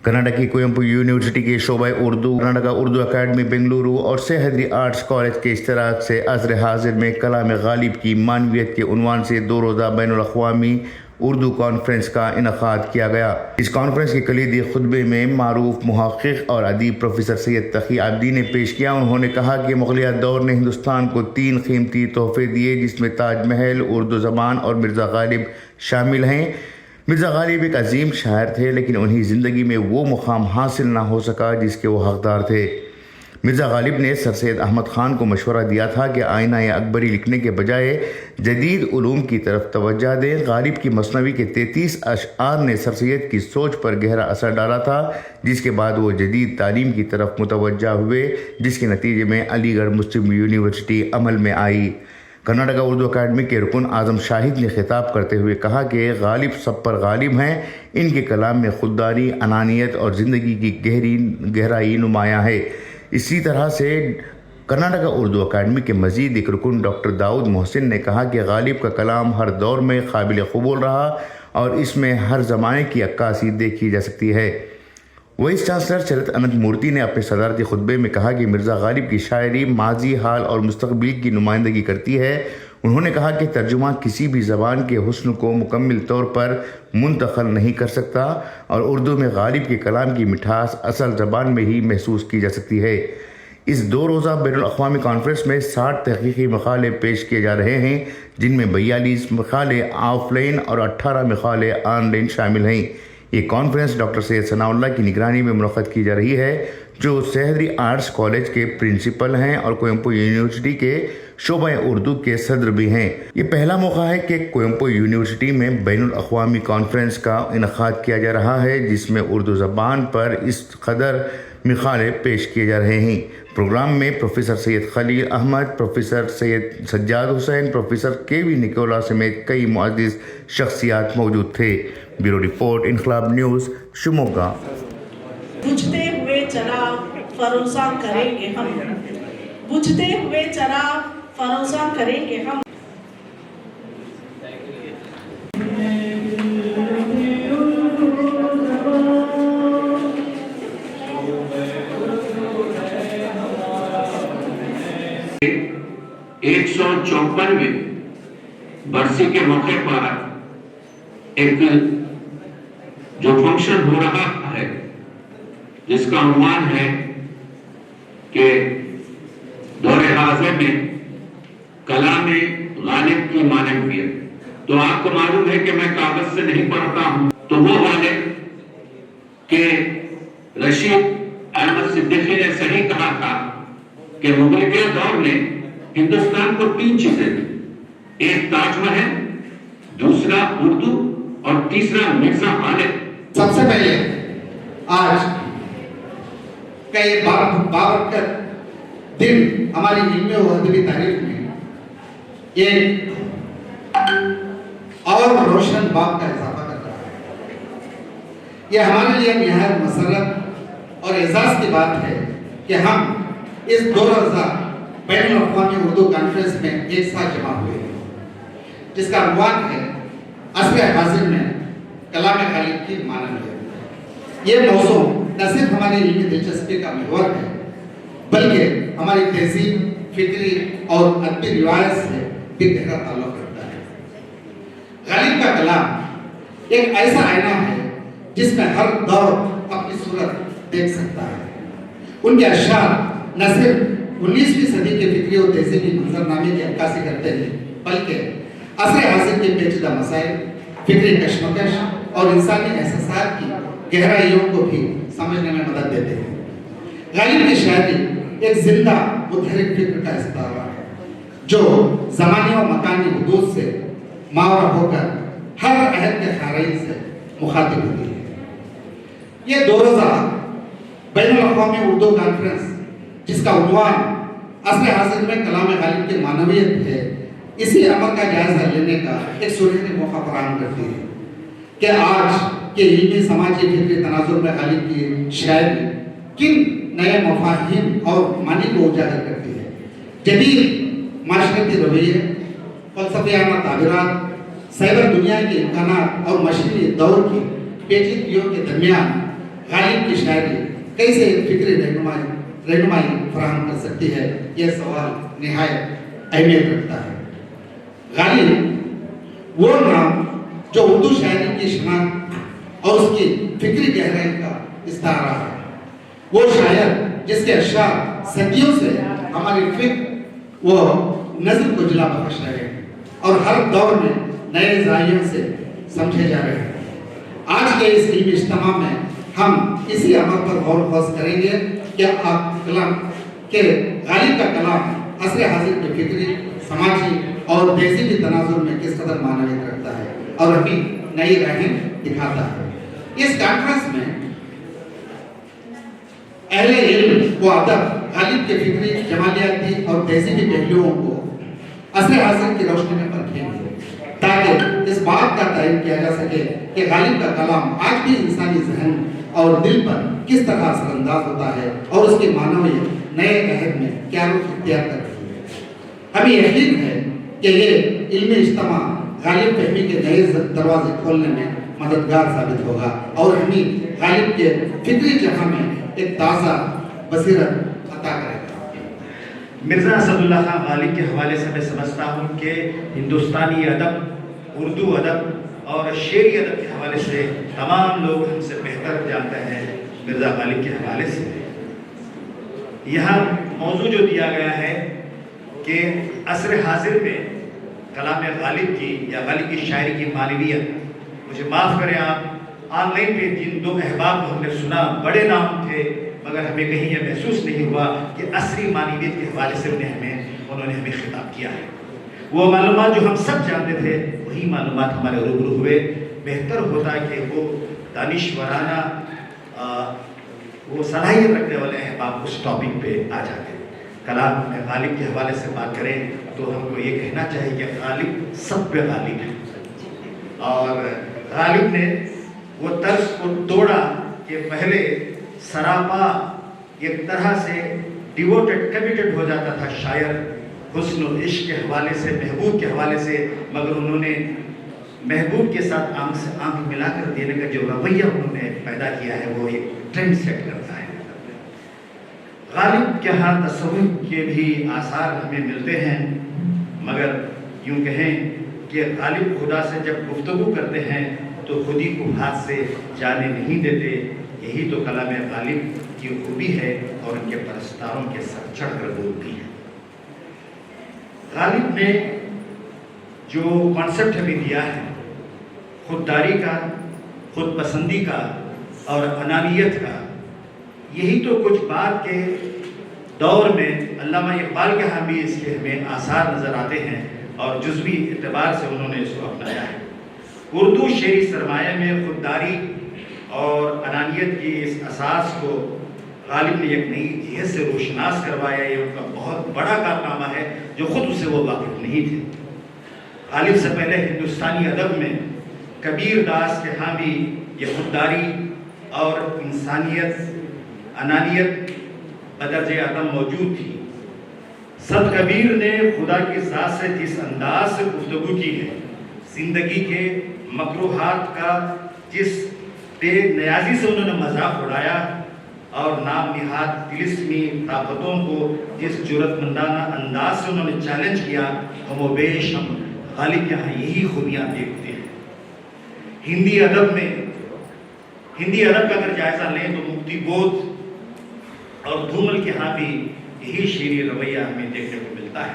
कर्नाटक की कोयम्बटूर यूनिवर्सिटी के शोबा उर्दू, कर्नाटक उर्दू अकेडमी बेंगलुरु और सह्याद्री आर्ट्स कॉलेज के इश्तराक से अज़र हाजिर में कलाम गालिब की मानवियत के उन्वान से 2 रोज़ा बैनुल अक़वामी उर्दू कॉन्फ्रेंस का इनक़ाद किया गया। इस कॉन्फ्रेंस के कलीदी खुतबे में मारूफ मुहक़्क़िक़ और अदीब प्रोफेसर सैयद तक़ी आबिदी ने पेश किया। उन्होंने कहा कि मुग़लिया दौर ने हिंदुस्तान को 3 कीमती तोहफ़े दिए, जिसमें ताज महल, उर्दू ज़बान और मिर्ज़ा गालिब शामिल हैं। मिर्ज़ा गालिब एक अजीम शायर थे, लेकिन उन्हें ज़िंदगी में वो मुकाम हासिल ना हो सका जिसके वो हक़दार थे। मिर्ज़ा गालिब ने सर सैयद अहमद ख़ान को मशवरा दिया था कि आईना अकबरी लिखने के बजाय जदीद उलूम की तरफ तवज्जो दें। गालिब की मसनवी के 33 अशआर ने सर सैयद की सोच पर गहरा असर डाला था, जिसके बाद वो जदीद तालीम की तरफ मुतवज्जा हुए, जिसके नतीजे में अलीगढ़ मुस्लिम यूनिवर्सिटी अमल में आई। कर्नाटक उर्दू अकेडमी के रुकन आज़म शाहिद ने खिताब करते हुए कहा कि गालिब सब पर गालिब हैं। इनके कलाम में खुददारी, अनानियत और ज़िंदगी की गहराई नुमायाँ है। इसी तरह से कर्नाटक उर्दू अकेडमी के मज़ीद एक रुकन डॉक्टर दाऊद मोहसिन ने कहा कि गालिब का कलाम हर दौर में काबिल क़बूल रहा और इसमें हर ज़माने की अक्कासी देखी जा सकती है। वाइस चांसलर शरद अनंत मूर्ति ने अपने सदारती खुतबे में कहा कि मिर्ज़ा गालिब की शायरी माजी, हाल और मुस्तक़बिल की नुमाइंदगी करती है। उन्होंने कहा कि तर्जुमा किसी भी ज़बान के हुस्न को मुकम्मल तौर पर मुंतक़ल नहीं कर सकता और उर्दू में गालिब के कलाम की मिठास असल ज़बान में ही महसूस की जा सकती है। इस 2 रोज़ा बैनुल अक़वामी कॉन्फ्रेंस में 60 तहक़ीक़ी मक़ाले पेश किए जा रहे हैं, जिनमें 42 मक़ाले ऑफ़लाइन और 18 मक़ाले ऑनलाइन शामिल हैं। ये कॉन्फ्रेंस डॉक्टर सैयद सनाउल्लाह की निगरानी में मुनक़्क़द की जा रही है, जो सह्याद्री आर्ट्स कॉलेज के प्रिंसिपल हैं और कोयम्बटूर यूनिवर्सिटी के शोबा उर्दू के सदर भी हैं। ये पहला मौका है कि कोयम्बटूर यूनिवर्सिटी में बैनुल अक़वामी कॉन्फ्रेंस का इनक़ाद किया जा रहा है, जिसमें उर्दू ज़बान पर इस कदर मक़ाले पेश किए जा रहे हैं। प्रोग्राम में professor Syed Khalil Ahmed, professor Syed Sajjad Hussain, professor K V. Nicola समेत कई मुअज़्ज़िज़ शख्सियात मौजूद थे। Bureau report, Inquilab news, Shimoga. बुझते हुए चराग फरोज़ा करेंगे हम, बुझते हुए चराग फरोज़ा करेंगे हम। एक 154वें बरसी के मौके पर एक जो फंक्शन हो रहा है, जिसका उन्वान है कि दौरे हाज़िर में कलाम गालिब की मानवियत। तो आपको मालूम है कि मैं कागज से नहीं पढ़ता हूं, तो वो वाले कि रशीद अहमद सिद्दीकी ने सही कहा था कि मुग़लिया दौर ने हिंदुस्तान को 3 चीजें दी, एक ताजमहल, दूसरा उर्दू और तीसरा मिर्ज़ा गालिब। सबसे पहले आज का ये बाबरकत दिन हमारी इल्मी और अदबी तारीख में एक और रोशन बाब का इजाफा कर रहा है। यह हमारे लिए निहायत मसरत और एजाज की बात है कि हम इस 2 रोज़ा बैनुल अक़वामी उर्दू कॉन्फ्रेंस में एक साथ जमा हुए हैं, जिसका उन्वान है अज़र हाज़िर में कलाम गालिब की मानवियत। ये मौज़ू न सिर्फ हमारी इल्मी दिलचस्पी का महवर है, बल्कि हमारी तहज़ीब, फिक्री और अदबी रिवायत से भी गहरा ताल्लुक़ रखता है। गालिब का कलाम एक ऐसा आईना है जिसमें हर दौर अपनी सूरत देख सकता है। उनके अशआर न सिर्फ 19वीं सदी के फिक्री और तहज़ीबी मंजरनामे की अक्कासी करते हैं, बल्कि अज़र हाज़िर के पेचीदा मसाइल, फिक्री कशमकश और इंसानी एहसासात की गहराइयों को भी समझने में मदद देते हैं। गालिब की शायरी एक जिंदा मुतहरिक फिक्र का इस्तारा है, जो ज़मानी और मकानी हुदूद से मावरा होकर हर अहद के खारीन से मुखातिब होती है। ये 2 रोज़ा बैनुल अक़वामी उर्दू कॉन्फ्रेंस, जिसका उन्वान अज़र हाज़िर में कलाम गालिब की मानवियत है, इसी अमल का जायजा लेने का एक सुनहरी मौका फराहम करती है कि आज के इल्मी समाजी फिक्री तनाजुर में गालिब की शायरी किन नए मफाहिम और मानी को उजागर करती है। जदीद माशरती रवैये, फ़लसफ़ियाना ताबीरात, साइबर दुनिया के इम्कानात और मशीनी दौर की पेचीदगियों के दरमियान गालिब की शायरी कैसे फिक्री रहनुमाई फराहम कर सकती है, यह सवाल निहायत अहमियत रखता है। गालिब वो नाम जो उर्दू शायरी की शनाख्त और उसकी फिक्री गहराई का इस्तारा है, वो शायर जिसके अशार सदियों से हमारी फिक्र वो नज़र को जला बख्श रहे हैं और हर दौर में नए ज़ावियों से समझे जा रहे हैं। आज के इस इल्मी इज्तिमा में हम इसी अमर पर गौर ख़ास करेंगे कि आप कलाम के गालिब का कलाम असर हाजिर की फिक्री, समाजी और तहजीबी तनाजुर में किस कदर मानवियत रखता है और हमें नई राहें दिखाता है। इस कॉन्फ्रेंस में अहले इल्म व अदब गालिब के फिक्री, जमालियाती और तहजीबी पहलुओं को असर हाजिर की रोशनी में परखेंगे ताकि इस बात का तयन किया जा सके कि गालिब का कलाम आज भी इंसानी जहन और दिल पर किस तरह असरअंदाज होता है और उसकी मानवीयत नए अहद में क्या रुख इख्तियार कर रही है। हमें यकीन है कि ये इल्मी इज्तिमा गालिब फहमी के नए दरवाजे खोलने में मददगार साबित होगा और हमें गालिब के फिक्री जहां में एक ताज़ा बसीरत अता करेगा। मिर्ज़ा असदुल्ला खां गालिब के हवाले से मैं समझता हूँ कि हिंदुस्तानी अदब, उर्दू अदब और शेरी अदब के हवाले से तमाम लोग हमसे बेहतर जानते हैं मिर्ज़ा गालिब के हवाले से। यहाँ मौजू जो दिया गया है कि असर हाजिर में कलाम गालिब की या गालिब की शायरी की मानवियत, मुझे माफ़ करें आप, ऑनलाइन पे जिन दो अहबाब को हमने सुना, बड़े नाम थे, मगर हमें कहीं यह महसूस नहीं हुआ कि असरी मानवियत के हवाले से उन्होंने हमें खिताब किया है। वो मालूमात जो हम सब जानते थे वही मालूमात हमारे रूबरू हुए। बेहतर होता है कि वो दानिशवराना वो सलाहियत रखने वाले अहबाब उस टॉपिक पे आ जाते। कलाम गालिब के हवाले से बात करें तो हमको ये कहना चाहिए कि गालिब सब पे गालिब है और गालिब ने वो तर्ज को तोड़ा कि पहले सरापा एक तरह से डिवोटेड, कमिटेड हो जाता था शायर हुस्न और इश्क के हवाले से, महबूब के हवाले से, मगर उन्होंने महबूब के साथ आंख से आंख मिलाकर देने का जो रवैया उन्होंने पैदा किया है वो एक ट्रेंड सेट करता है। गालिब के यहाँ तसव्वुफ के भी आसार हमें मिलते हैं, मगर यूँ कहें कि गालिब खुदा से जब गुफ्तगू करते हैं तो खुद ही को हाथ से जाने नहीं देते। यही तो कलाम गालिब की खूबी है और उनके परस्तारों के सर चढ़ कर बोलती है। गालिब ने जो कॉन्सेप्ट हमें दिया है खुददारी का, खुद पसंदी का और अनानियत का, यही तो कुछ बात के दौर में अल्लामा इकबाल के यहाँ भी इसके हमें आसार नज़र आते हैं और जुज़वी एतबार से उन्होंने इसको अपनाया है। उर्दू शेरी सरमाया में खुददारी और अनानियत की इस असास को गालिब ने एक नई जिहत से रोशनास करवाया। ये उनका बहुत बड़ा कारनामा है जो खुद उससे वो वाकिफ नहीं थे। गालिब से पहले हिंदुस्तानी अदब में कबीर दास के यहाँ भी ये खुददारी और इंसानियत, अनानियत बदर्जे आदम मौजूद थी। सद कबीर ने खुदा की ज़ात से जिस अंदाज से गुफ्तगू की है, ज़िंदगी के मकरूहात का जिस बेनियाजी से उन्होंने मजाक उड़ाया और नाम निहाद तिलिस्मी ताकतों को जिस जुर्रतमंदाना अंदाज से उन्होंने चैलेंज किया, हम बेश हम गालिब के यहाँ यही खूबियाँ देखते हैं। हिंदी अदब का अगर जायज़ा लें तो मुक्ति बोध और धूमल के यहाँ भी यही शेरी रवैया हमें देखने को मिलता है।